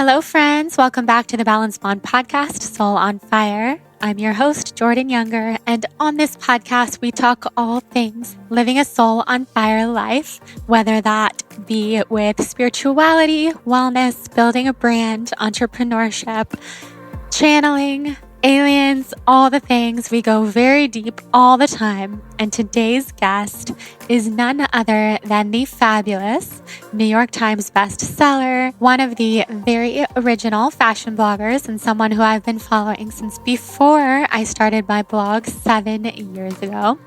Hello, friends. Welcome back to the Balance Bond podcast, Soul on Fire. I'm your host, Jordan Younger, and on this podcast, we talk all things living a soul on fire life, whether that be with spirituality, wellness, building a brand, entrepreneurship, channeling, aliens, all the things. We go very deep all the time. And today's guest is none other than the fabulous New York Times bestseller, one of the very original fashion bloggers, and someone who I've been following since before I started my blog 7 years ago.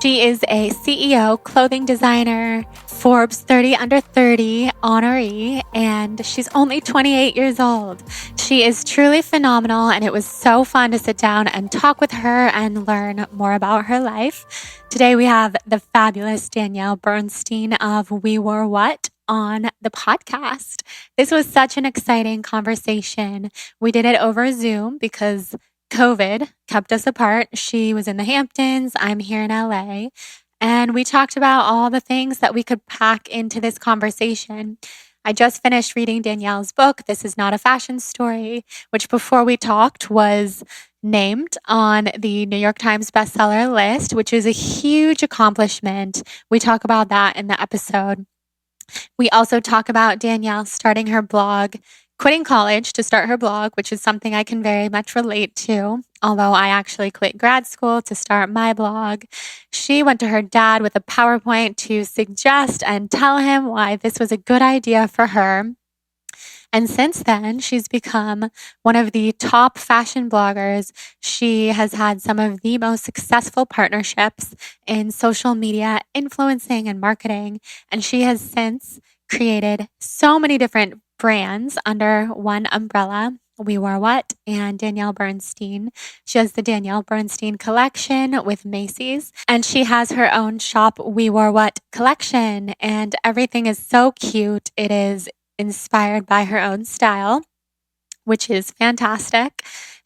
She is a CEO, clothing designer, Forbes 30 under 30 honoree, and she's only 28 years old. She is truly phenomenal, and it was so fun to sit down and talk with her and learn more about her life. Today we have the fabulous Danielle Bernstein of We Were What on the podcast. This was such an exciting conversation. We did it over Zoom because COVID kept us apart. She was in the Hamptons. I'm here in LA. And we talked about all the things that we could pack into this conversation. I just finished reading Danielle's book, This Is Not a Fashion Story, which before we talked was named on the New York Times bestseller list, which is a huge accomplishment. We talk about that in the episode. We also talk about Danielle starting her blog, quitting college to start her blog, which is something I can very much relate to. Although I actually quit grad school to start my blog, she went to her dad with a PowerPoint to suggest and tell him why this was a good idea for her. And since then, she's become one of the top fashion bloggers. She has had some of the most successful partnerships in social media, influencing, and marketing. And she has since created so many different brands under one umbrella. We Were What and Danielle Bernstein. She has the Danielle Bernstein collection with Macy's, and she has her own shop, We Were What collection, and everything is so cute. It is inspired by her own style, which is fantastic.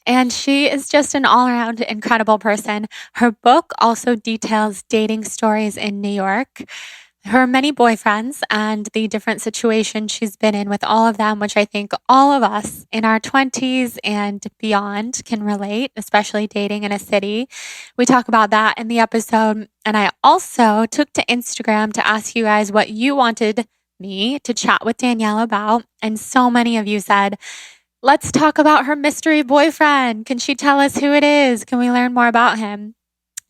And she is just an all-around incredible person. Her book also details dating stories in New York, her many boyfriends, and the different situations she's been in with all of them, which I think all of us in our 20s and beyond can relate, especially dating in a city. We talk about that in the episode. And I also took to Instagram to ask you guys what you wanted me to chat with Danielle about. And so many of you said, let's talk about her mystery boyfriend. Can she tell us who it is? Can we learn more about him?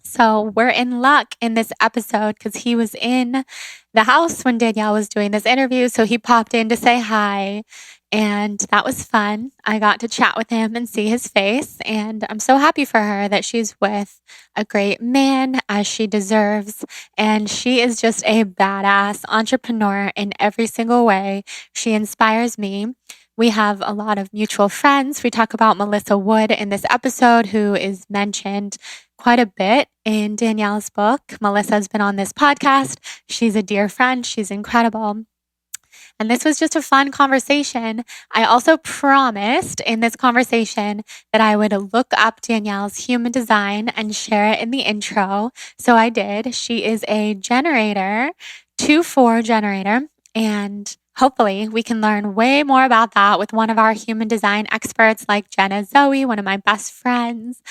So we're in luck in this episode because he was in the house when Danielle was doing this interview. So he popped in to say hi, and that was fun. I got to chat with him and see his face, and I'm so happy for her that she's with a great man, as she deserves. And she is just a badass entrepreneur in every single way. She inspires me. We have a lot of mutual friends. We talk about Melissa Wood in this episode, who is mentioned quite a bit in Danielle's book. Melissa's been on this podcast. She's a dear friend. She's incredible. And this was just a fun conversation. I also promised in this conversation that I would look up Danielle's human design and share it in the intro. So I did. She is a generator, 2-4 generator, and hopefully we can learn way more about that with one of our human design experts like Jenna Zoe, one of my best friends,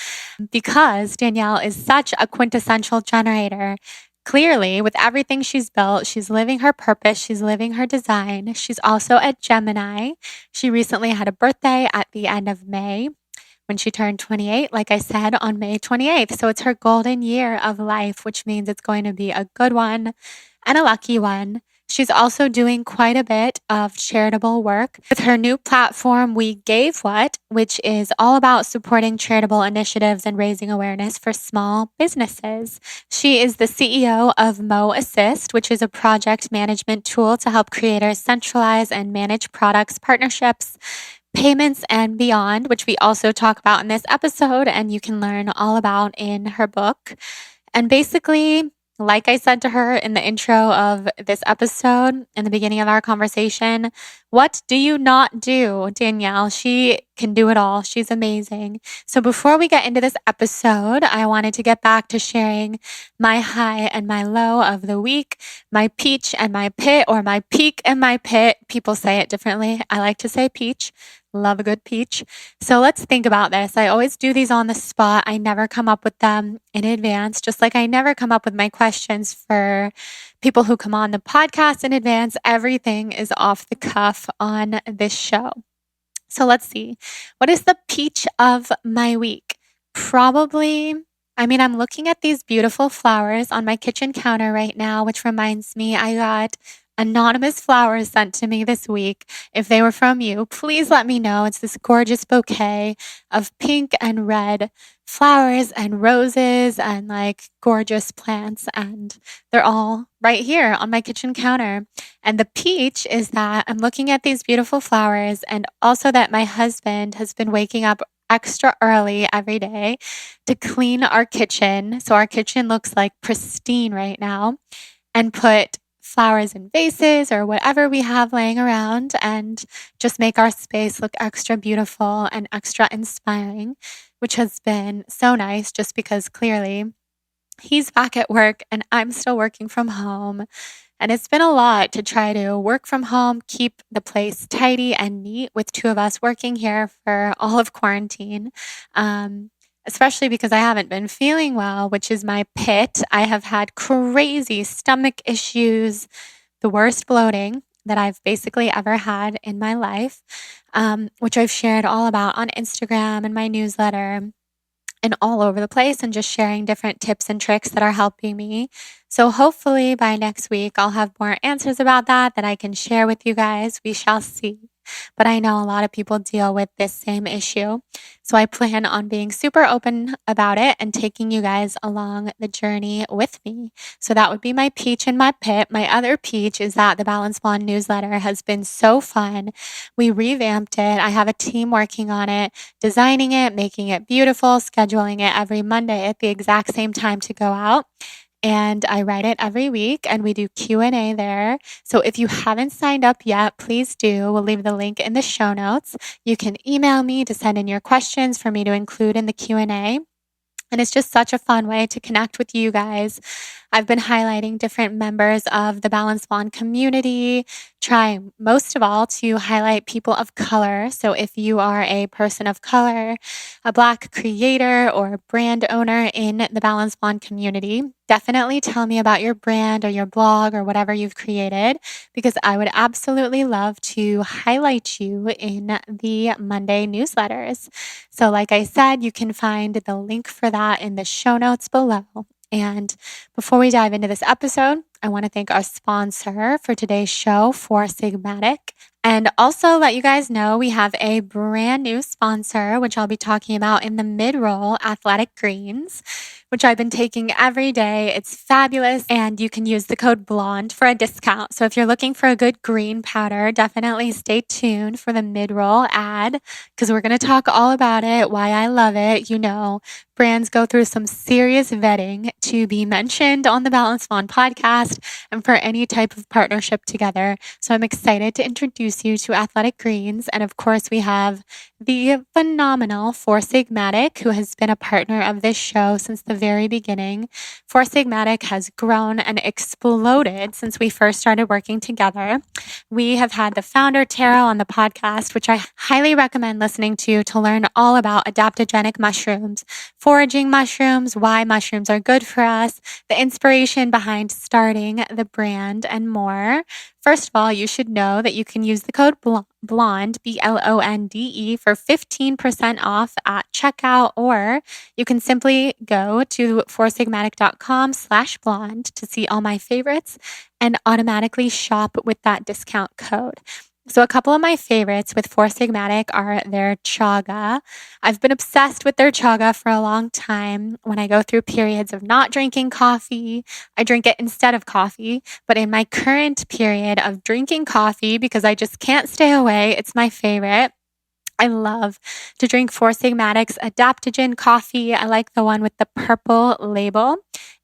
because Danielle is such a quintessential generator. Clearly, with everything she's built, she's living her purpose, she's living her design. She's also a Gemini. She recently had a birthday at the end of May when she turned 28, like I said, on May 28th. So it's her golden year of life, which means it's going to be a good one and a lucky one. She's also doing quite a bit of charitable work with her new platform, We Gave What, which is all about supporting charitable initiatives and raising awareness for small businesses. She is the CEO of Mo Assist, which is a project management tool to help creators centralize and manage products, partnerships, payments, and beyond, which we also talk about in this episode and you can learn all about in her book. And basically, like I said to her in the intro of this episode, in the beginning of our conversation, what do you not do, Danielle? She can do it all. She's amazing. So before we get into this episode, I wanted to get back to sharing my high and my low of the week, my peach and my pit, or my peak and my pit. People say it differently. I like to say peach. Love a good peach. So let's think about this. I always do these on the spot. I never come up with them in advance, just like I never come up with my questions for people who come on the podcast in advance. Everything is off the cuff on this show. So let's see. What is the peach of my week? Probably, I'm looking at these beautiful flowers on my kitchen counter right now, which reminds me I got anonymous flowers sent to me this week. If they were from you, please let me know. It's this gorgeous bouquet of pink and red flowers and roses and like gorgeous plants. And they're all right here on my kitchen counter. And the peach is that I'm looking at these beautiful flowers and also that my husband has been waking up extra early every day to clean our kitchen. So our kitchen looks like pristine right now, and put flowers in vases or whatever we have laying around and just make our space look extra beautiful and extra inspiring, which has been so nice just because clearly he's back at work and I'm still working from home. And it's been a lot to try to work from home, keep the place tidy and neat with two of us working here for all of quarantine. Especially because I haven't been feeling well, which is my pit. I have had crazy stomach issues, the worst bloating that I've basically ever had in my life, which I've shared all about on Instagram and my newsletter and all over the place, and just sharing different tips and tricks that are helping me. So hopefully by next week, I'll have more answers about that I can share with you guys. We shall see. But I know a lot of people deal with this same issue. So I plan on being super open about it and taking you guys along the journey with me. So that would be my peach and my pit. My other peach is that the Balance Blonde newsletter has been so fun. We revamped it. I have a team working on it, designing it, making it beautiful, scheduling it every Monday at the exact same time to go out. And I write it every week and we do Q&A there. So if you haven't signed up yet, please do. We'll leave the link in the show notes. You can email me to send in your questions for me to include in the Q&A. And it's just such a fun way to connect with you guys. I've been highlighting different members of the Balance Blonde community, trying most of all to highlight people of color. So if you are a person of color, a Black creator or brand owner in the Balance Blonde community, definitely tell me about your brand or your blog or whatever you've created, because I would absolutely love to highlight you in the Monday newsletters. So like I said, you can find the link for that in the show notes below. And before we dive into this episode, I want to thank our sponsor for today's show, Sigmatic. And also let you guys know we have a brand new sponsor, which I'll be talking about in the mid-roll, Athletic Greens, which I've been taking every day. It's fabulous. And you can use the code BLONDE for a discount. So if you're looking for a good green powder, definitely stay tuned for the mid-roll ad, because we're going to talk all about it, why I love it. You know, brands go through some serious vetting to be mentioned on the Balance Blonde podcast and for any type of partnership together. So I'm excited to introduce you to Athletic Greens. And of course, we have the phenomenal Sigmatic, who has been a partner of this show since the very beginning. Sigmatic has grown and exploded since we first started working together. We have had the founder, Tara, on the podcast, which I highly recommend listening to learn all about adaptogenic mushrooms, foraging mushrooms, why mushrooms are good for us, the inspiration behind starting the brand, and more. First of all, you should know that you can use the code BLONDE, BLONDE, for 15% off at checkout, or you can simply go to foursigmatic.com/blonde to see all my favorites and automatically shop with that discount code. So a couple of my favorites with Sigmatic are their chaga. I've been obsessed with their chaga for a long time. When I go through periods of not drinking coffee, I drink it instead of coffee. But in my current period of drinking coffee, because I just can't stay away, it's my favorite. I love to drink Sigmatic's Adaptogen Coffee. I like the one with the purple label.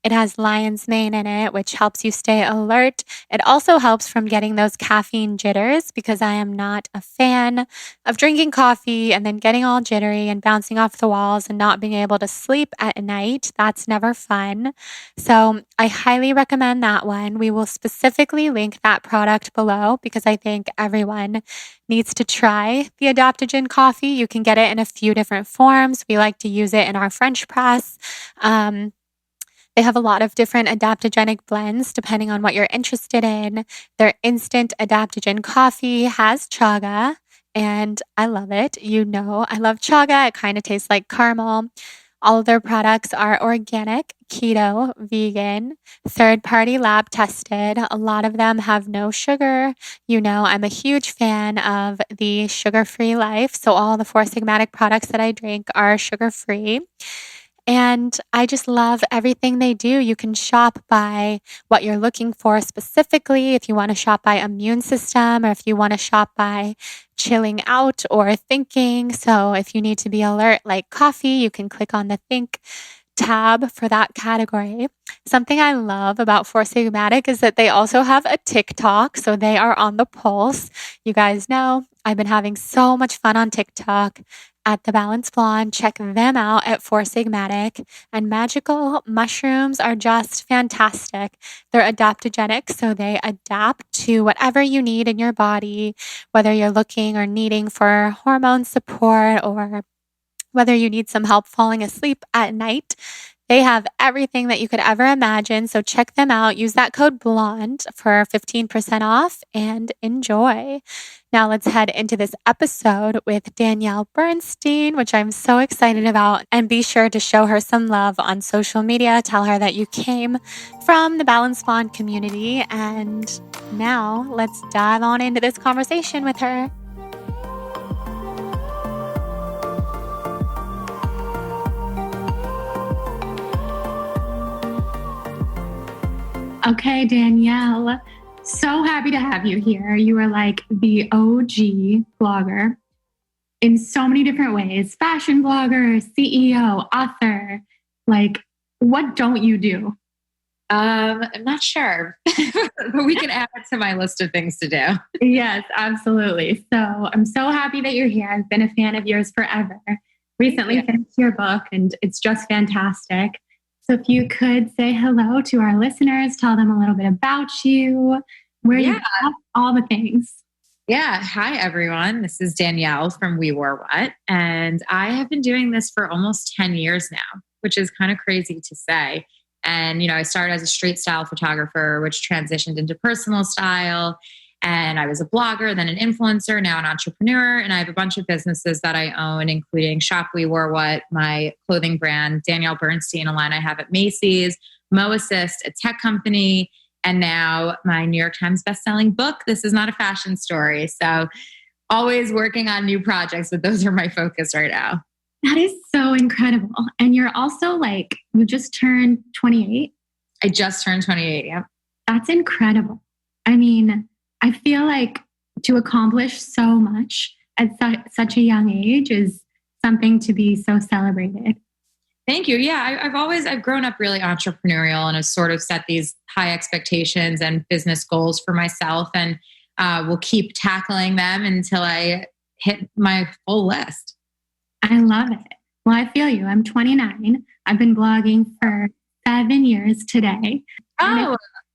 It has lion's mane in it, which helps you stay alert. It also helps from getting those caffeine jitters because I am not a fan of drinking coffee and then getting all jittery and bouncing off the walls and not being able to sleep at night. That's never fun. So I highly recommend that one. We will specifically link that product below because I think everyone needs to try the Adaptogen coffee. You can get it in a few different forms. We like to use it in our French press. They have a lot of different adaptogenic blends depending on what you're interested in. Their instant adaptogen coffee has chaga, and I love it. You know, I love chaga. It kind of tastes like caramel. All of their products are organic, keto, vegan, third-party lab tested. A lot of them have no sugar. You know, I'm a huge fan of the sugar-free life. So all the Four Sigmatic products that I drink are sugar-free. And I just love everything they do. You can shop by what you're looking for specifically, if you want to shop by immune system or if you want to shop by chilling out or thinking. So if you need to be alert like coffee, you can click on the think tab for that category. Something I love about Four Sigmatic is that they also have a TikTok. So they are on the pulse. You guys know I've been having so much fun on TikTok at The Balanced Blonde. Check them out at Four Sigmatic. And magical mushrooms are just fantastic. They're adaptogenic, so they adapt to whatever you need in your body, whether you're looking or needing for hormone support or whether you need some help falling asleep at night. They have everything that you could ever imagine. So check them out. Use that code BLONDE for 15% off and enjoy. Now let's head into this episode with Danielle Bernstein, which I'm so excited about. And be sure to show her some love on social media. Tell her that you came from the Balanced Blonde community. And now let's dive on into this conversation with her. Okay, Danielle, so happy to have you here. You are like the OG blogger in so many different ways. Fashion blogger, CEO, author. Like, what don't you do? I'm not sure, but we can add it to my list of things to do. Yes, absolutely. So I'm so happy that you're here. I've been a fan of yours forever. Recently finished your book and it's just fantastic. So if you could say hello to our listeners, tell them a little bit about you, where you are, all the things. Yeah. Hi, everyone. This is Danielle from We Wore What. And I have been doing this for almost 10 years now, which is kind of crazy to say. And, you know, I started as a street style photographer, which transitioned into personal style. And I was a blogger, then an influencer, now an entrepreneur. And I have a bunch of businesses that I own, including Shop We Wore What, my clothing brand, Danielle Bernstein, a line I have at Macy's, Mo Assist, a tech company, and now my New York Times bestselling book, This Is Not a Fashion Story. So always working on new projects, but those are my focus right now. That is so incredible. And you're also like, you just turned 28. I just turned 28, yeah. That's incredible. I mean, I feel like to accomplish so much at such a young age is something to be so celebrated. Thank you. Yeah, I've grown up really entrepreneurial and have sort of set these high expectations and business goals for myself, and will keep tackling them until I hit my full list. I love it. Well, I feel you. I'm 29. I've been blogging for 7 years today.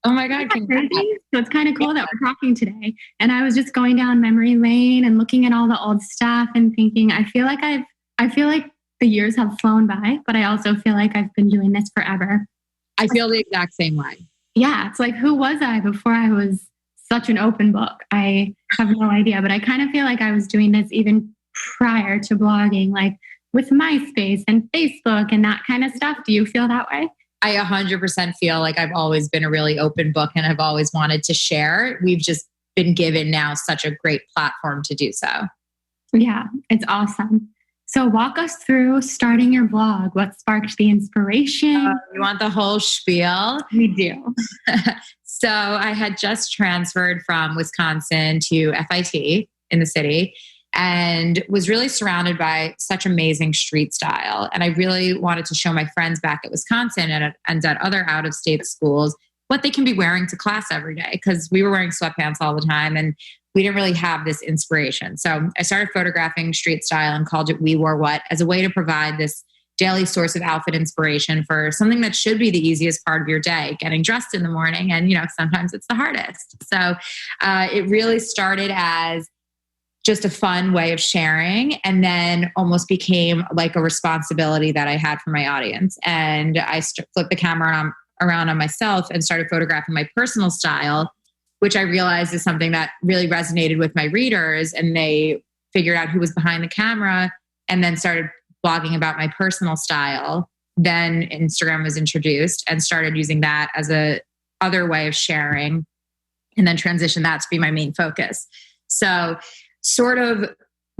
Oh my God. So it's kind of cool that we're talking today. And I was just going down memory lane and looking at all the old stuff and thinking, I feel like the years have flown by, but I also feel like I've been doing this forever. I feel the exact same way. Yeah. It's like, who was I before I was such an open book? I have no idea, but I kind of feel like I was doing this even prior to blogging, like with MySpace and Facebook and that kind of stuff. Do you feel that way? I 100% feel like I've always been a really open book and I've always wanted to share. We've just been given now such a great platform to do so. Yeah, it's awesome. So walk us through starting your blog. What sparked the inspiration? You want the whole spiel? We do. So I had just transferred from Wisconsin to FIT in the city. and was really surrounded by such amazing street style. And I really wanted to show my friends back at Wisconsin and at other out of state schools what they can be wearing to class every day, because we were wearing sweatpants all the time and we didn't really have this inspiration. So I started photographing street style and called it We Wore What as a way to provide this daily source of outfit inspiration for something that should be the easiest part of your day, getting dressed in the morning. And, you know, sometimes it's the hardest. So it really started as just a fun way of sharing, and then almost became like a responsibility that I had for my audience. And I flipped the camera around on myself and started photographing my personal style, which I realized is something that really resonated with my readers. And they figured out who was behind the camera and then started blogging about my personal style. Then Instagram was introduced and started using that as a other way of sharing, and then transitioned that to be my main focus. So sort of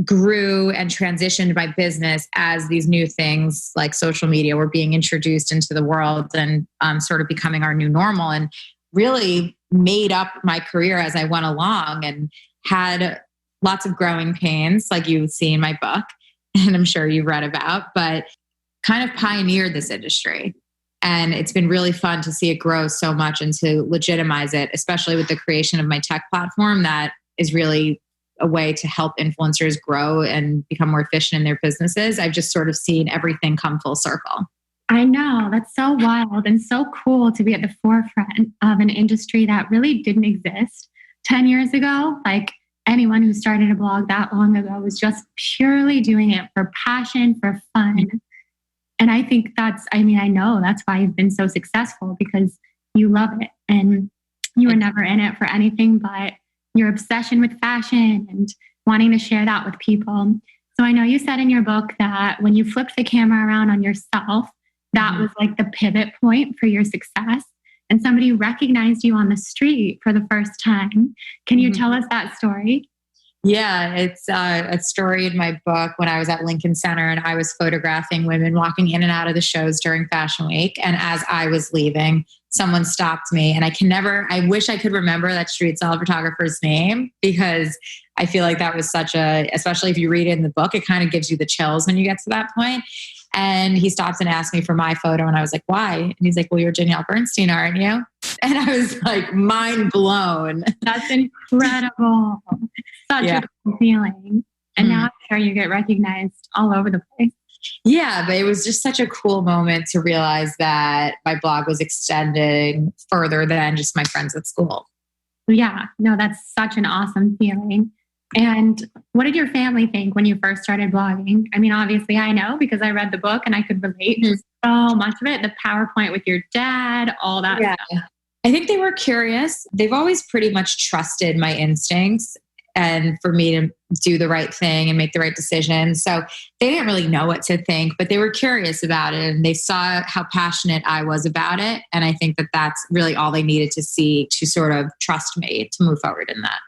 grew and transitioned my business as these new things like social media were being introduced into the world and sort of becoming our new normal, and really made up my career as I went along, and had lots of growing pains like you see in my book and I'm sure you've read about, but kind of pioneered this industry. And it's been really fun to see it grow so much and to legitimize it, especially with the creation of my tech platform that is really a way to help influencers grow and become more efficient in their businesses. I've just sort of seen everything come full circle. I know. That's so wild and so cool to be at the forefront of an industry that really didn't exist 10 years ago. Like anyone who started a blog that long ago was just purely doing it for passion, for fun. And I think I know that's why you've been so successful, because you love it and you were never in it for anything but your obsession with fashion and wanting to share that with people. So I know you said in your book that when you flipped the camera around on yourself, that was like the pivot point for your success, and somebody recognized you on the street for the first time. Can you tell us that story? Yeah, it's a story in my book when I was at Lincoln Center and I was photographing women walking in and out of the shows during Fashion Week. And as I was leaving, someone stopped me, and I wish I could remember that street style photographer's name, because I feel like that was especially if you read it in the book, it kind of gives you the chills when you get to that point. And he stops and asks me for my photo. And I was like, why? And he's like, well, you're Danielle Bernstein, aren't you? And I was like, mind blown. That's incredible. Such a cool feeling. And now I'm sure you get recognized all over the place. Yeah, but it was just such a cool moment to realize that my blog was extending further than just my friends at school. Yeah, no, that's such an awesome feeling. And what did your family think when you first started blogging? I mean, obviously I know because I read the book and I could relate to so much of it. The PowerPoint with your dad, all that stuff. I think they were curious. They've always pretty much trusted my instincts and for me to do the right thing and make the right decision. So they didn't really know what to think, but they were curious about it and they saw how passionate I was about it. And I think that that's really all they needed to see to sort of trust me to move forward in that.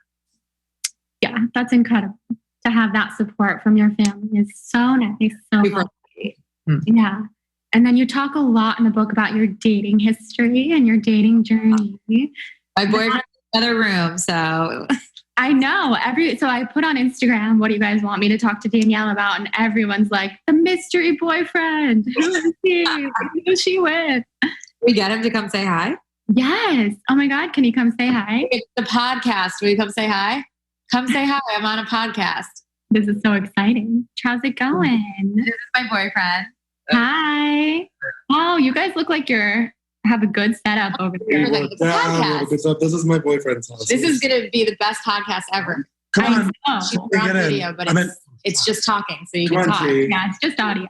Yeah, that's incredible. To have that support from your family is so nice. So yeah. And then you talk a lot in the book about your dating history and your dating journey. My boyfriend's in the other room, so... I know. So I put on Instagram, what do you guys want me to talk to Danielle about? And everyone's like, the mystery boyfriend. Who is he? Who's she with? We get him to come say hi? Yes. Oh my God. Can he come say hi? It's the podcast. Will you come say hi? Come say hi. I'm on a podcast. This is so exciting. How's it going? This is my boyfriend. Hi. Oh, you guys look like have a good setup over there. This is my boyfriend's house. This is going to be the best podcast ever. Come on. We're on video, but it's just talking, so you can talk. Yeah, it's just audio.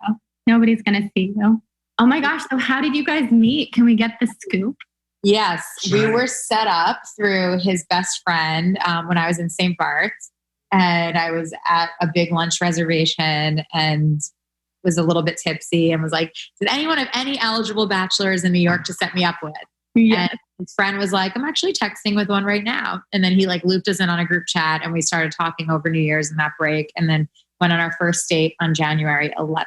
Nobody's going to see you. Oh my gosh. So how did you guys meet? Can we get the scoop? Yes. We were set up through his best friend when I was in St. Bart's. And I was at a big lunch reservation and was a little bit tipsy and was like, did anyone have any eligible bachelors in New York to set me up with? Yeah. And his friend was like, I'm actually texting with one right now. And then he looped us in on a group chat and we started talking over New Year's and that break. And then went on our first date on January 11th.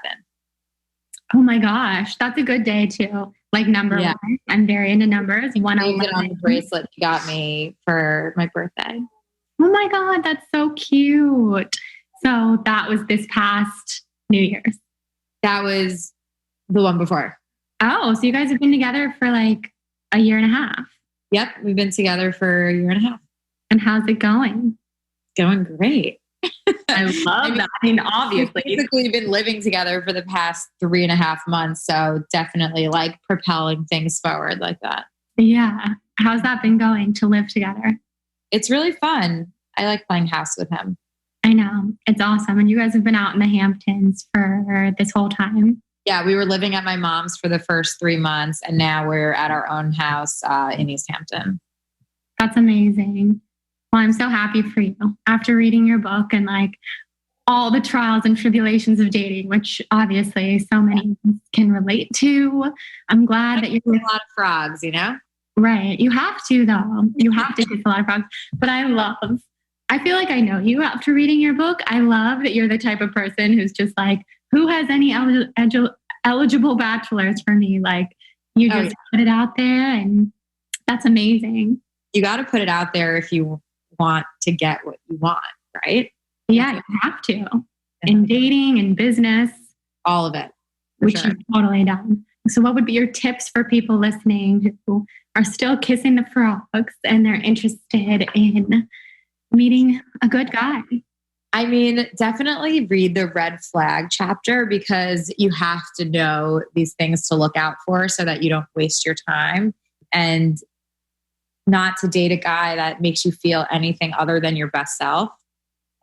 Oh my gosh. That's a good day too. Number one. I'm very into numbers. I named it on the bracelet he got me for my birthday. Oh my God. That's so cute. So that was this past New Year's. That was the one before. Oh, so you guys have been together for like a year and a half. Yep. We've been together for a year and a half. And how's it going? Going great. I love that. I mean, obviously. We've basically been living together for the past 3.5 months. So definitely like propelling things forward like that. Yeah. How's that been going to live together? It's really fun. I like playing house with him. I know. It's awesome. And you guys have been out in the Hamptons for this whole time. Yeah, we were living at my mom's for the first 3 months, and now we're at our own house in East Hampton. That's amazing. Well, I'm so happy for you. After reading your book and like all the trials and tribulations of dating, which obviously so many can relate to, I'm glad that you're a lot of frogs, you know? Right. You have to, though. You have to kiss a lot of frogs. But I feel like I know you after reading your book. I love that you're the type of person who's just like, who has any eligible bachelors for me? Like, you just put it out there, and that's amazing. You got to put it out there if you want to get what you want, right? Yeah, you have to. In dating and business. All of it. Which you've totally done. So what would be your tips for people listening who are still kissing the frogs and they're interested in meeting a good guy? I mean, definitely read the red flag chapter, because you have to know these things to look out for so that you don't waste your time, and not to date a guy that makes you feel anything other than your best self.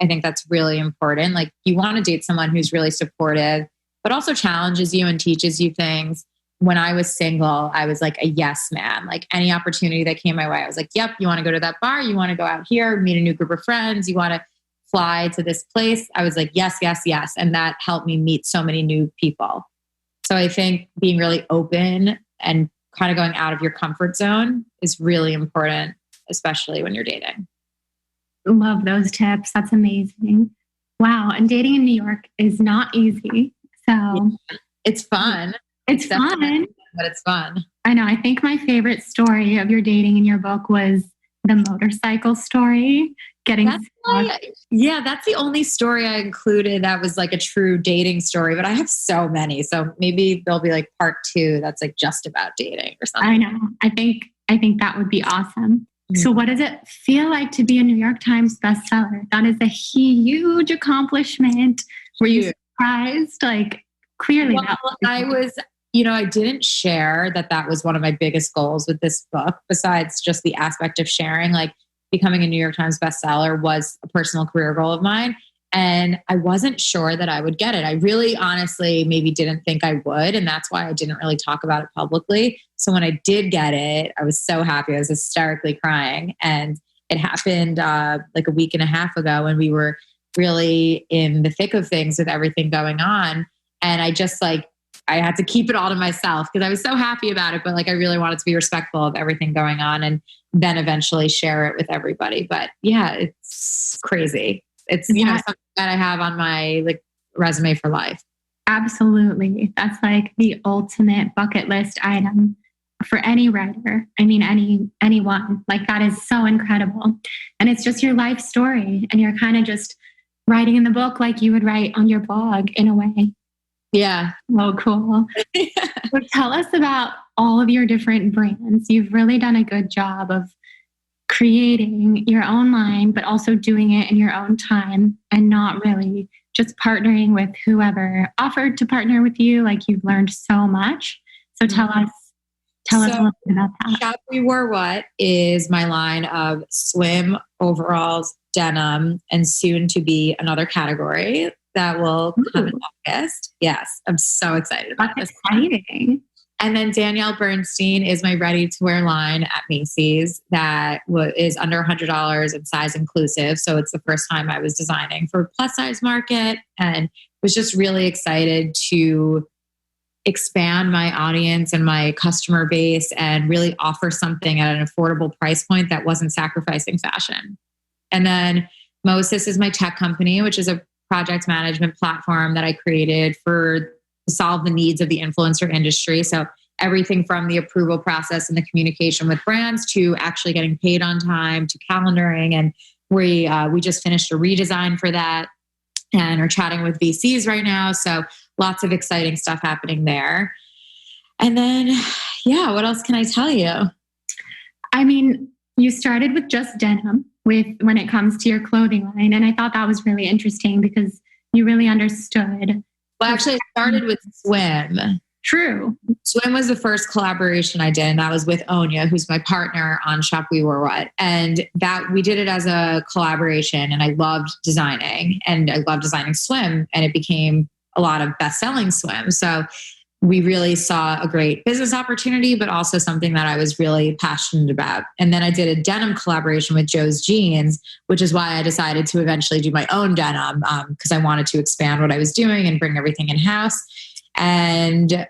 I think that's really important. Like, you want to date someone who's really supportive, but also challenges you and teaches you things. When I was single, I was like a yes man. Like, any opportunity that came my way, I was like, yep, you want to go to that bar? You want to go out here, meet a new group of friends? You want to fly to this place? I was like, yes, yes, yes. And that helped me meet so many new people. So I think being really open and kind of going out of your comfort zone is really important, especially when you're dating. Love those tips. That's amazing. Wow. And dating in New York is not easy. So it's fun. It's fun. But it's fun. I know. I think my favorite story of your dating in your book was the motorcycle story. That's the only story I included that was like a true dating story, but I have so many. So maybe there'll be like part 2 that's like just about dating or something. I know. I think that would be awesome. Mm-hmm. So what does it feel like to be a New York Times bestseller? That is a huge accomplishment. Were you surprised? Like, clearly. Well, I was, I didn't share that was one of my biggest goals with this book, besides just the aspect of sharing. Like, becoming a New York Times bestseller was a personal career goal of mine. And I wasn't sure that I would get it. I really honestly maybe didn't think I would. And that's why I didn't really talk about it publicly. So when I did get it, I was so happy. I was hysterically crying. And it happened like a week and a half ago when we were really in the thick of things with everything going on. And I just I had to keep it all to myself because I was so happy about it. But I really wanted to be respectful of everything going on and then eventually share it with everybody. But yeah, it's crazy. It's, something that I have on my resume for life. Absolutely. That's the ultimate bucket list item for any writer. I mean, anyone. That is so incredible. And it's just your life story. And you're kind of just writing in the book like you would write on your blog in a way. Yeah. Oh, cool. So tell us about all of your different brands. You've really done a good job of creating your own line, but also doing it in your own time and not really just partnering with whoever offered to partner with you. You've learned so much. So tell us a little bit about that. Shop We Wore What is my line of swim, overalls, denim, and soon to be another category that will come in August. Yes, I'm so excited about this. Exciting. And then Danielle Bernstein is my ready-to-wear line at Macy's that is under $100 and size inclusive. So it's the first time I was designing for a plus-size market and was just really excited to expand my audience and my customer base and really offer something at an affordable price point that wasn't sacrificing fashion. And then Moses is my tech company, which is a project management platform that I created to solve the needs of the influencer industry. So everything from the approval process and the communication with brands to actually getting paid on time to calendaring. And we just finished a redesign for that. and are chatting with VCs right now. So lots of exciting stuff happening there. And then, yeah, what else can I tell you? I mean, you started with just denim when it comes to your clothing line. And I thought that was really interesting because you really understood. Well, actually, I started with swim. True. Swim was the first collaboration I did, and that was with Onya, who's my partner on Shop We Were What. And that we did it as a collaboration, and I loved designing, and I loved designing swim, and it became a lot of best-selling swim. So we really saw a great business opportunity, but also something that I was really passionate about. And then I did a denim collaboration with Joe's Jeans, which is why I decided to eventually do my own denim, because I wanted to expand what I was doing and bring everything in-house. And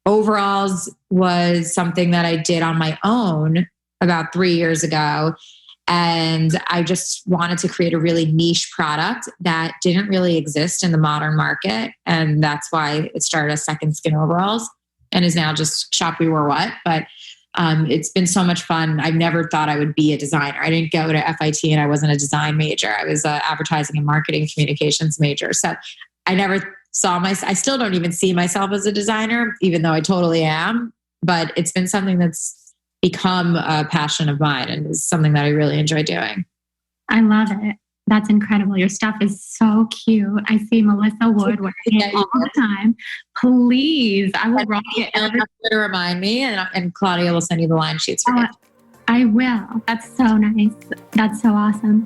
overalls was something that I did on my own about 3 years ago. And I just wanted to create a really niche product that didn't really exist in the modern market. And that's why it started as Second Skin Overalls and is now just Shop We Were What. But it's been so much fun. I never thought I would be a designer. I didn't go to FIT and I wasn't a design major. I was an advertising and marketing communications major. So I never I still don't even see myself as a designer, even though I totally am. But it's been something that's become a passion of mine and is something that I really enjoy doing. I love it. That's incredible. Your stuff is so cute. I see Melissa Wood wearing it all the time. Please, I will rock it. To remind me, and Claudia will send you the line sheets for you. I will. That's so nice. That's so awesome.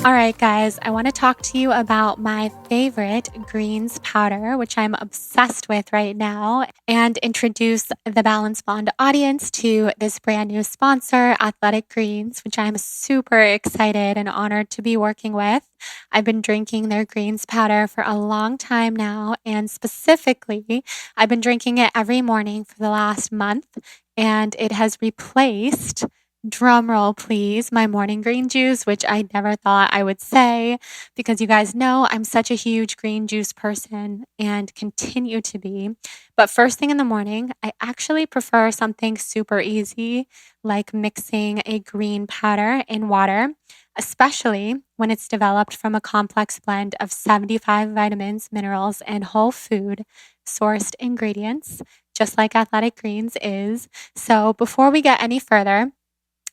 All right, guys, I want to talk to you about my favorite greens powder, which I'm obsessed with right now, and introduce the Balance Bond audience to this brand new sponsor, Athletic Greens, which I'm super excited and honored to be working with. I've been drinking their greens powder for a long time now, and specifically, I've been drinking it every morning for the last month, and it has replaced, drum roll please, my morning green juice, which I never thought I would say, because you guys know I'm such a huge green juice person and continue to be. But first thing in the morning, I actually prefer something super easy, like mixing a green powder in water, especially when it's developed from a complex blend of 75 vitamins, minerals, and whole food sourced ingredients, just like Athletic Greens is. So before we get any further,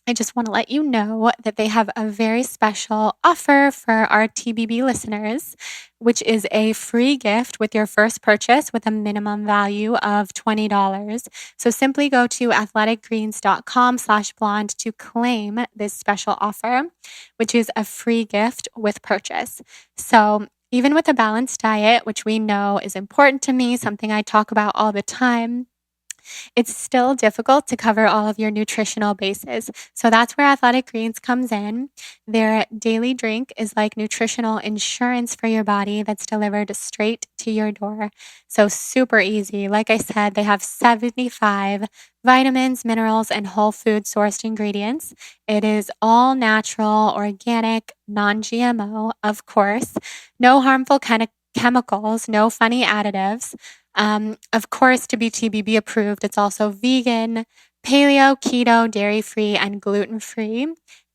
I just want to let you know that they have a very special offer for our TBB listeners, which is a free gift with your first purchase with a minimum value of $20. So simply go to athleticgreens.com/blonde to claim this special offer, which is a free gift with purchase. So even with a balanced diet, which we know is important to me, something I talk about all the time, it's still difficult to cover all of your nutritional bases. So that's where Athletic Greens comes in. Their daily drink is like nutritional insurance for your body that's delivered straight to your door. So super easy. Like I said, they have 75 vitamins, minerals, and whole food sourced ingredients. It is all natural, organic, non-GMO, of course. No harmful chemicals, no funny additives. Of course, to be TBB approved, it's also vegan, paleo, keto, dairy-free, and gluten-free.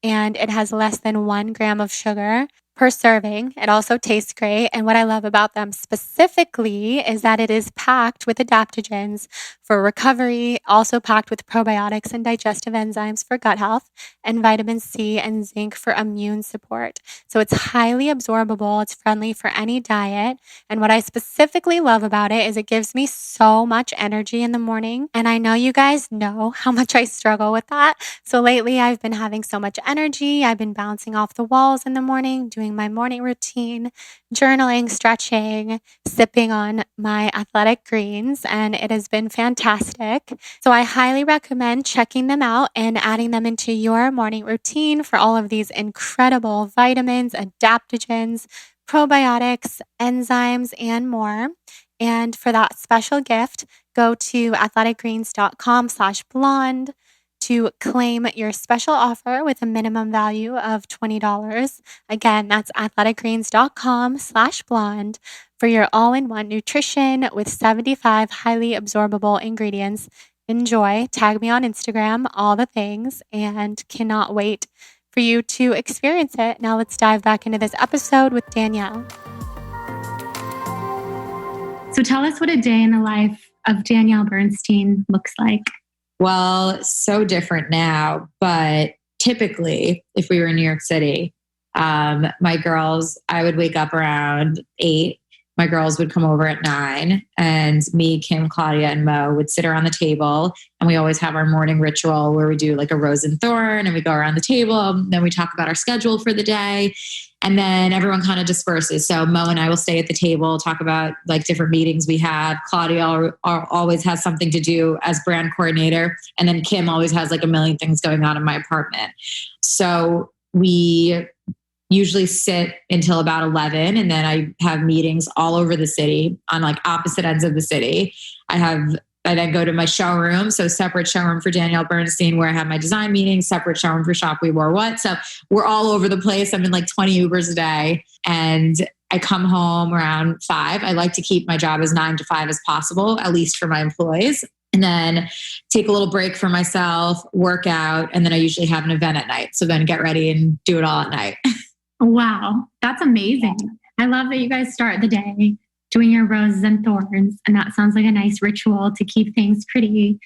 And it has less than 1 gram of sugar per serving. It also tastes great. And what I love about them specifically is that it is packed with adaptogens for recovery, also packed with probiotics and digestive enzymes for gut health, and vitamin C and zinc for immune support. So it's highly absorbable. It's friendly for any diet. And what I specifically love about it is it gives me so much energy in the morning. And I know you guys know how much I struggle with that. So lately I've been having so much energy. I've been bouncing off the walls in the morning, doing my morning routine, journaling, stretching, sipping on my Athletic Greens, and it has been fantastic. So I highly recommend checking them out and adding them into your morning routine for all of these incredible vitamins, adaptogens, probiotics, enzymes, and more. And for that special gift, go to athleticgreens.com/blonde to claim your special offer with a minimum value of $20. Again, that's athleticgreens.com/blonde for your all-in-one nutrition with 75 highly absorbable ingredients. Enjoy. Tag me on Instagram, all the things, and cannot wait for you to experience it. Now let's dive back into this episode with Danielle. So tell us what a day in the life of Danielle Bernstein looks like. Well, so different now, but typically if we were in New York City, my girls, I would wake up around 8. My girls would come over at 9, and me, Kim, Claudia, and Mo would sit around the table. And we always have our morning ritual where we do like a rose and thorn, and we go around the table. And then we talk about our schedule for the day. And then everyone kind of disperses. So Mo and I will stay at the table, talk about like different meetings we have. Claudia always has something to do as brand coordinator. And then Kim always has like a million things going on in my apartment. So we usually sit until about 11, and then I have meetings all over the city on like opposite ends of the city. I then go to my showroom, so separate showroom for Danielle Bernstein where I have my design meetings, separate showroom for Shop We Wore What. So we're all over the place. I'm in like 20 Ubers a day, and I come home around 5. I like to keep my job as 9 to 5 as possible, at least for my employees. And then take a little break for myself, work out, and then I usually have an event at night. So then get ready and do it all at night. Wow, that's amazing. I love that you guys start the day doing your roses and thorns. And that sounds like a nice ritual to keep things pretty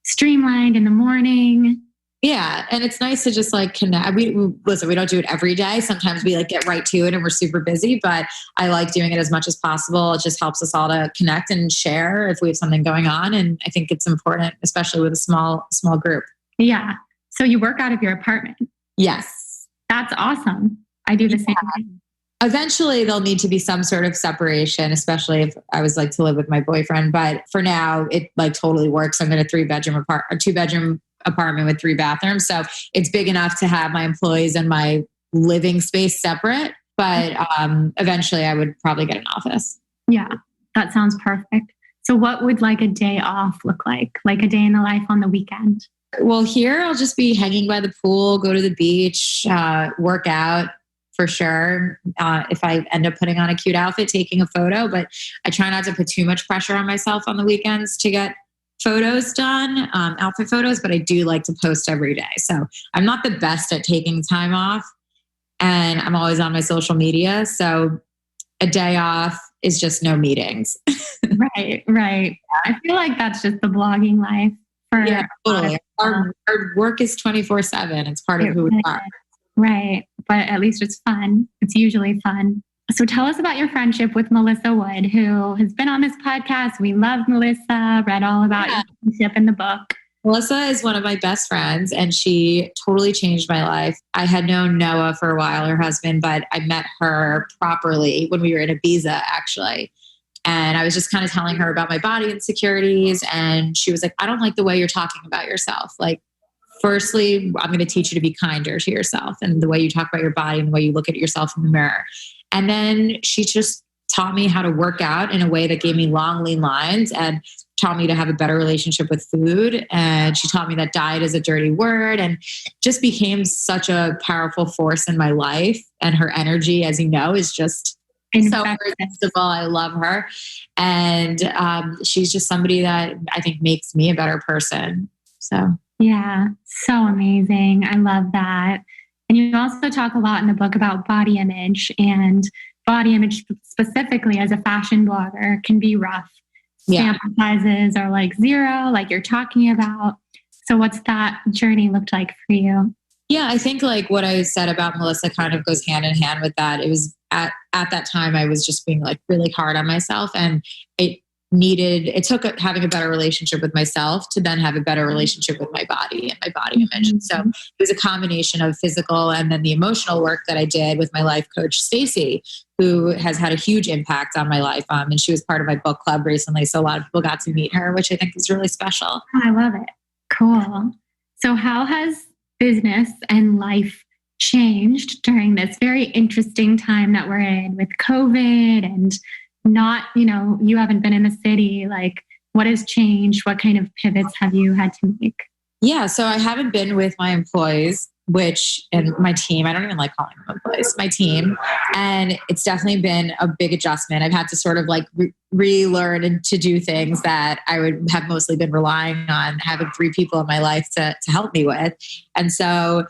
streamlined in the morning. Yeah. And it's nice to just like connect. We don't do it every day. Sometimes we like get right to it and we're super busy, but I like doing it as much as possible. It just helps us all to connect and share if we have something going on. And I think it's important, especially with a small group. Yeah. So you work out of your apartment. Yes. That's awesome. I do the same thing. Eventually there'll need to be some sort of separation, especially if I was like to live with my boyfriend. But for now, it like totally works. I'm in a 2-bedroom apartment with 3 bathrooms. So it's big enough to have my employees and my living space separate. But eventually I would probably get an office. Yeah, that sounds perfect. So what would like a day off look like a day in the life on the weekend? Well, here I'll just be hanging by the pool, go to the beach, work out. For sure. If I end up putting on a cute outfit, taking a photo, but I try not to put too much pressure on myself on the weekends to get photos done, outfit photos, but I do like to post every day. So I'm not the best at taking time off, and I'm always on my social media. So a day off is just no meetings. Right. I feel like that's just the blogging life. Yeah, totally. Our work is 24/7. It's part of who we are. Right. But at least it's fun. It's usually fun. So tell us about your friendship with Melissa Wood, who has been on this podcast. We love Melissa, read all about your friendship in the book. Melissa is one of my best friends, and she totally changed my life. I had known Noah for a while, her husband, but I met her properly when we were in Ibiza, actually. And I was just kind of telling her about my body insecurities. And she was like, I don't like the way you're talking about yourself. Like, firstly, I'm going to teach you to be kinder to yourself and the way you talk about your body and the way you look at yourself in the mirror. And then she just taught me how to work out in a way that gave me long, lean lines and taught me to have a better relationship with food. And she taught me that diet is a dirty word, and just became such a powerful force in my life. And her energy, as you know, is just so irresistible. I love her. And she's just somebody that I think makes me a better person. So yeah, so amazing. I love that. And you also talk a lot in the book about body image, and body image specifically as a fashion blogger can be rough. Yeah. Sample sizes are like 0, like you're talking about. So what's that journey looked like for you? Yeah, I think like what I said about Melissa kind of goes hand in hand with that. It was at that time I was just being like really hard on myself, and it took having a better relationship with myself to then have a better relationship with my body and my body image. And so it was a combination of physical and then the emotional work that I did with my life coach, Stacy, who has had a huge impact on my life. And she was part of my book club recently. So a lot of people got to meet her, which I think is really special. I love it. Cool. So how has business and life changed during this very interesting time that we're in with COVID and not, you haven't been in the city, like what has changed? What kind of pivots have you had to make? Yeah. So I haven't been with my employees, and my team, I don't even like calling them employees, my team. And it's definitely been a big adjustment. I've had to sort of like relearn and to do things that I would have mostly been relying on having 3 people in my life to help me with. And so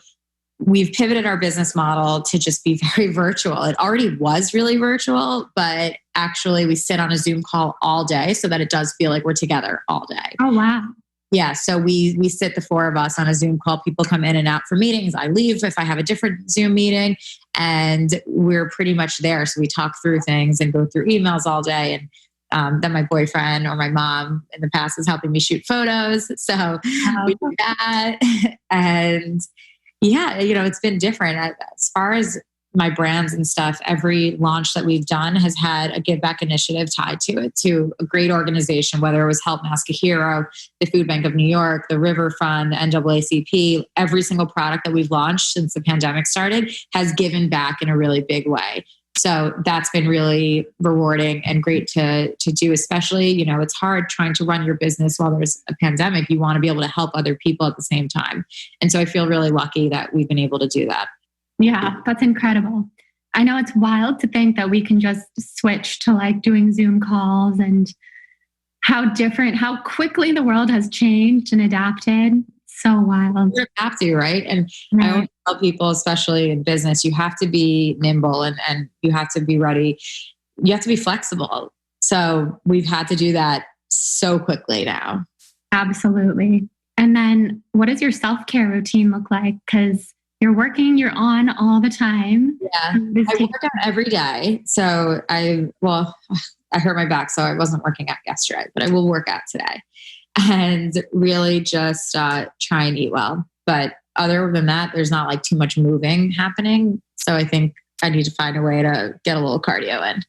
we've pivoted our business model to just be very virtual. It already was really virtual, but actually we sit on a Zoom call all day so that it does feel like we're together all day. Oh, wow. Yeah. So we sit the four of us on a Zoom call. People come in and out for meetings. I leave if I have a different Zoom meeting, and we're pretty much there. So we talk through things and go through emails all day. And then my boyfriend or my mom in the past is helping me shoot photos. So we do that. And yeah, it's been different. As far as my brands and stuff, every launch that we've done has had a give back initiative tied to it, to a great organization, whether it was Help Mask a Hero, the Food Bank of New York, the River Fund, the NAACP. Every single product that we've launched since the pandemic started has given back in a really big way. So that's been really rewarding and great to do, especially, it's hard trying to run your business while there's a pandemic. You want to be able to help other people at the same time. And so I feel really lucky that we've been able to do that. Yeah, that's incredible. I know it's wild to think that we can just switch to like doing Zoom calls, and how quickly the world has changed and adapted. So wild. You have to, right? And I always tell people, especially in business, you have to be nimble and you have to be ready. You have to be flexible. So we've had to do that so quickly now. Absolutely. And then what does your self-care routine look like? Because you're working, you're on all the time. Yeah, I work out every day. So I hurt my back, so I wasn't working out yesterday, but I will work out today. And really just try and eat well. But other than that, there's not like too much moving happening. So I think I need to find a way to get a little cardio in.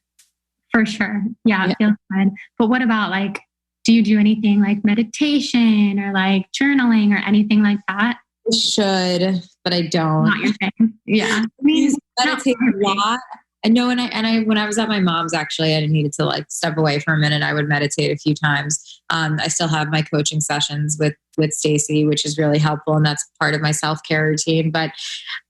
For sure. Yeah, it feels good. But what about like, do you do anything like meditation or like journaling or anything like that? I should, but I don't. Not your thing. Yeah. I mean, meditate a lot. I know, and I when I was at my mom's, actually, I needed to like step away for a minute. I would meditate a few times. I still have my coaching sessions with Stacy, which is really helpful, and that's part of my self-care routine. But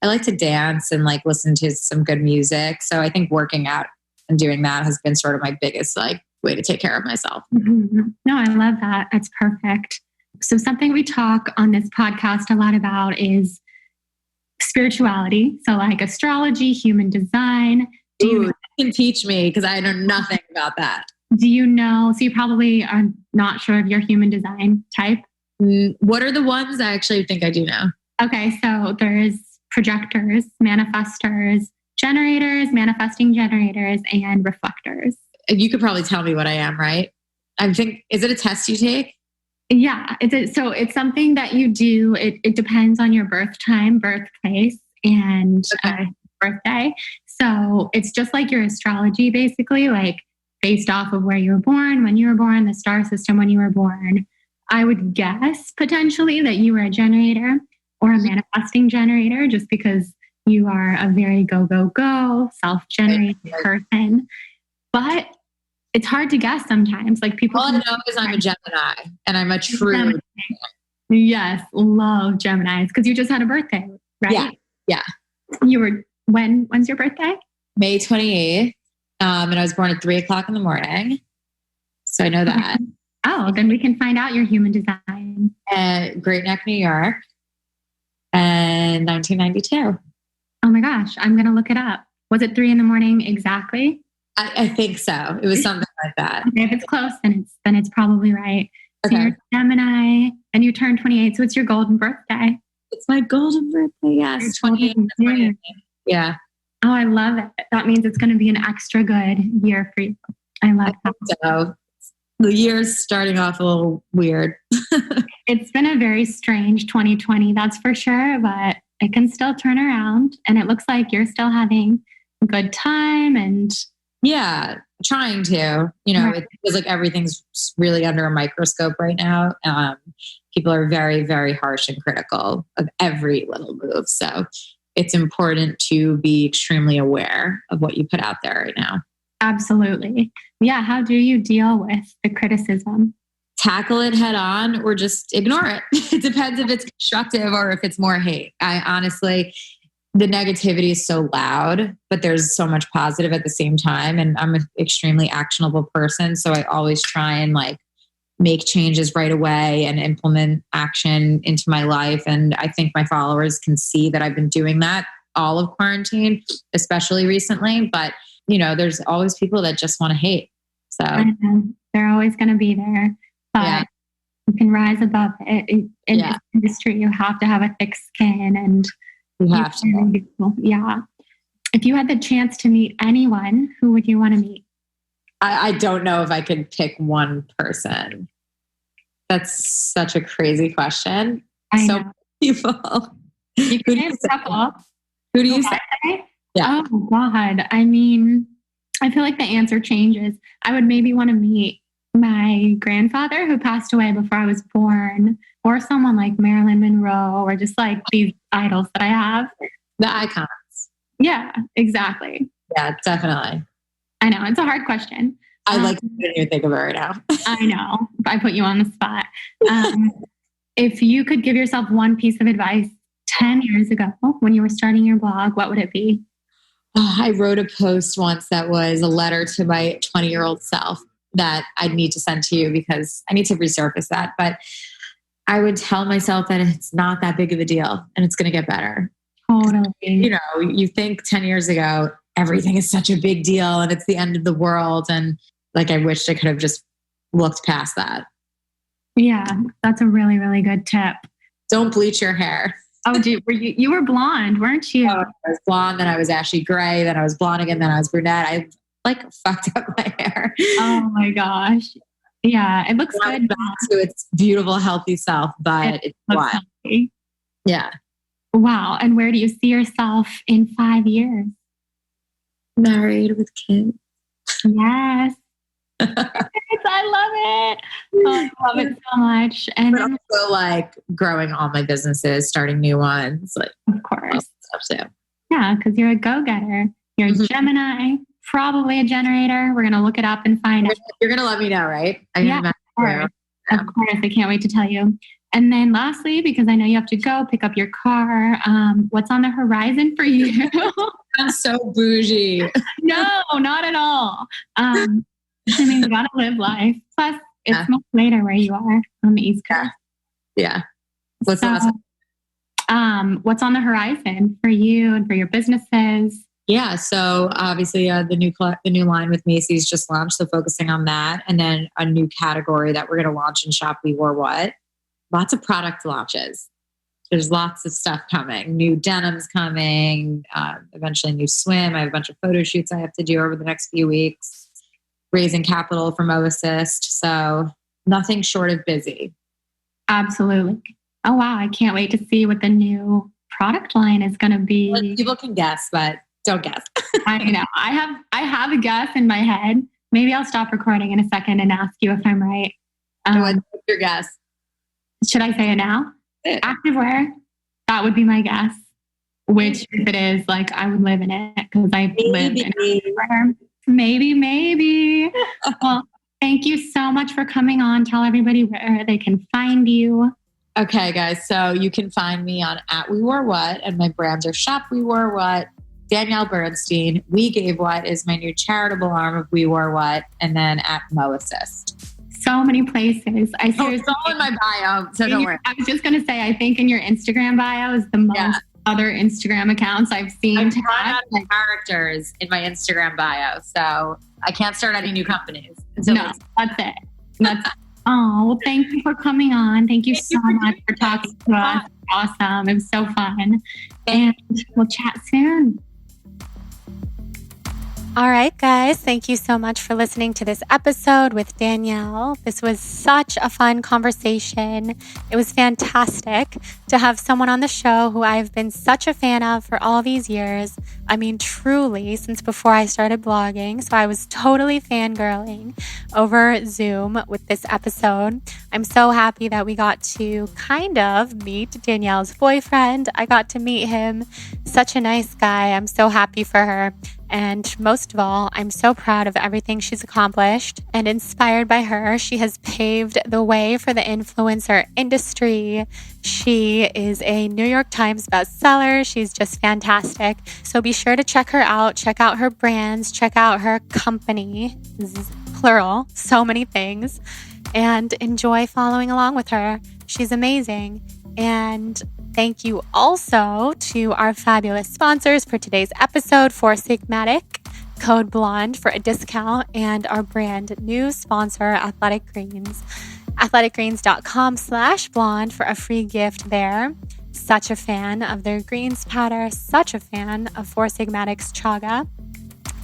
I like to dance and like listen to some good music. So I think working out and doing that has been sort of my biggest like way to take care of myself. Mm-hmm. No, I love that. That's perfect. So something we talk on this podcast a lot about is spirituality. So like astrology, human design. You can teach me, because I know nothing about that. Do you know? So you probably are not sure of your human design type. What are the ones? I actually think I do know. Okay. So there's projectors, manifestors, generators, manifesting generators, and reflectors. You could probably tell me what I am, right? I think, is it a test you take? Yeah. So it's something that you do. It depends on your birth time, birthplace, and birthday. So it's just like your astrology, basically, like based off of where you were born, when you were born, the star system when you were born. I would guess potentially that you were a generator or a manifesting generator, just because you are a very go, self-generated person. But it's hard to guess sometimes. Like people. All I know is I'm a Gemini, and I'm a true Gemini. Yes, love Geminis, because you just had a birthday, right? Yeah. You were when's your birthday? May 28th. And I was born at 3:00 in the morning. So I know that. Oh, then we can find out your human design. Great Neck, New York. And 1992. Oh my gosh, I'm going to look it up. Was it 3 a.m. exactly? I think so. It was something like that. Okay, if it's close, then it's probably right. Okay. So you're Gemini and you turned 28. So it's your golden birthday. It's my golden birthday. Yes. 28. Yeah. Oh, I love it. That means it's going to be an extra good year for you. I love that. So the year's starting off a little weird. It's been a very strange 2020, that's for sure, but it can still turn around. And it looks like you're still having a good time. And yeah, trying to, It feels like everything's really under a microscope right now. People are very, very harsh and critical of every little move. So it's important to be extremely aware of what you put out there right now. Absolutely. Yeah. How do you deal with the criticism? Tackle it head on or just ignore it. It depends if it's constructive or if it's more hate. I honestly, the negativity is so loud, but there's so much positive at the same time. And I'm an extremely actionable person. So I always try and make changes right away and implement action into my life. And I think my followers can see that I've been doing that all of quarantine, especially recently. But, there's always people that just want to hate. So they're always going to be there. But you can rise above it. In this industry, you have to have a thick skin and you have to. Yeah. If you had the chance to meet anyone, who would you want to meet? I don't know if I could pick one person. That's such a crazy question. I know. People. You can name a couple. Who do you say? Yeah. Oh, God. I mean, I feel like the answer changes. I would maybe want to meet my grandfather who passed away before I was born, or someone like Marilyn Monroe, or just like these idols that I have. The icons. Yeah, exactly. Yeah, definitely. I know. It's a hard question. I didn't even think of it right now. I know. I put you on the spot. If you could give yourself one piece of advice 10 years ago when you were starting your blog, what would it be? I wrote a post once that was a letter to my 20-year-old self that I'd need to send to you because I need to resurface that. But I would tell myself that it's not that big of a deal and it's going to get better. Totally. You think 10 years ago, everything is such a big deal and it's the end of the world. And I wished I could have just looked past that. Yeah, that's a really, really good tip. Don't bleach your hair. Oh, you were blonde, weren't you? Oh, I was blonde, then I was ashy gray, then I was blonde again, then I was brunette. I fucked up my hair. Oh my gosh. Yeah, it looks good. Back to its beautiful, healthy self, but it's wild. Healthy. Yeah. Wow. And where do you see yourself in 5 years? Married with kids. Yes. I love it. Oh, I love it so much. And but also growing all my businesses, starting new ones. Of course. Stuff too. Yeah, because you're a go-getter. You're a Gemini, probably a generator. We're going to look it up and find out. You're going to let me know, right? Yeah, of course. Of course. I can't wait to tell you. And then lastly, because I know you have to go pick up your car, what's on the horizon for you? I'm so bougie. No, not at all. I mean, you gotta live life. Plus, it's much later where you are on the East Coast. Yeah. What's on the horizon for you and for your businesses? Yeah. So obviously, the new line with Macy's just launched. So focusing on that, and then a new category that we're going to launch in Shop We Wore What. Lots of product launches. There's lots of stuff coming. New denims coming. Eventually, new swim. I have a bunch of photo shoots I have to do over the next few weeks. Raising capital from Assist. So nothing short of busy. Absolutely. Oh, wow. I can't wait to see what the new product line is going to be. Well, people can guess, but don't guess. I know. I have a guess in my head. Maybe I'll stop recording in a second and ask you if I'm right. What's your guess? Should I say it now? Activewear. That would be my guess. Which, if it is, I would live in it because I live in activewear. Maybe. Well, thank you so much for coming on. Tell everybody where they can find you. Okay, guys. So you can find me on @WeWoreWhat, and my brands are Shop We Wore What, Danielle Bernstein. We Gave What is my new charitable arm of We Wore What, and then @MoAssist. So many places. It's all in my bio, so don't worry. I was just going to say, I think in your Instagram bio is the most other Instagram accounts I've seen. I've run out of characters in my Instagram bio, so I can't start any new companies. No, that's it. Oh, well, thank you for coming on. Thank you so much for talking to us. Awesome. It was so fun. And we'll chat soon. All right, guys. Thank you so much for listening to this episode with Danielle. This was such a fun conversation. It was fantastic to have someone on the show who I've been such a fan of for all these years. I mean, truly, since before I started blogging. So I was totally fangirling over Zoom with this episode. I'm so happy that we got to kind of meet Danielle's boyfriend. I got to meet him. Such a nice guy. I'm so happy for her. And most of all, I'm so proud of everything she's accomplished, and inspired by her, she has paved the way for the influencer industry. She is a New York Times bestseller. She's just fantastic. So be sure to check her out. Check out her brands. Check out her company, plural, so many things. and enjoy following along with her. She's amazing. And thank you also to our fabulous sponsors for today's episode, for Sigmatic, code BLONDE for a discount, and our brand new sponsor, Athletic Greens. athleticgreens.com/blonde for a free gift there. Such a fan of their greens powder, such a fan of Four Sigmatic's chaga,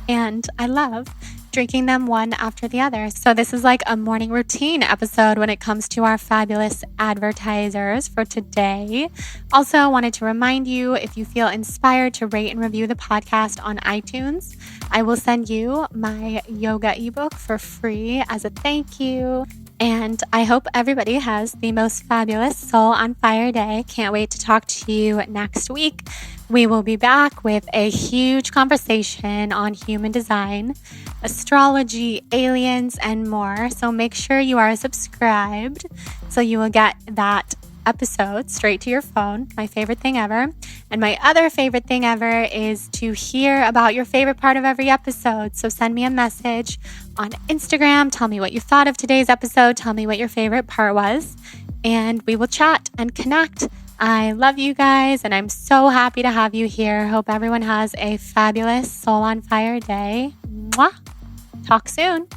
and I love drinking them one after the other. So this is like a morning routine episode when it comes to our fabulous advertisers for today. Also, I wanted to remind you, if you feel inspired to rate and review the podcast on iTunes, I will send you my yoga ebook for free as a thank you. And I hope everybody has the most fabulous Soul on Fire day. Can't wait to talk to you next week. We will be back with a huge conversation on human design, astrology, aliens, and more. So make sure you are subscribed so you will get that episode straight to your phone. My favorite thing ever. And my other favorite thing ever is to hear about your favorite part of every episode. So send me a message on Instagram. Tell me what you thought of today's episode. Tell me what your favorite part was. And we will chat and connect. I love you guys, and I'm so happy to have you here. Hope everyone has a fabulous Soul on Fire day. Mwah! Talk soon.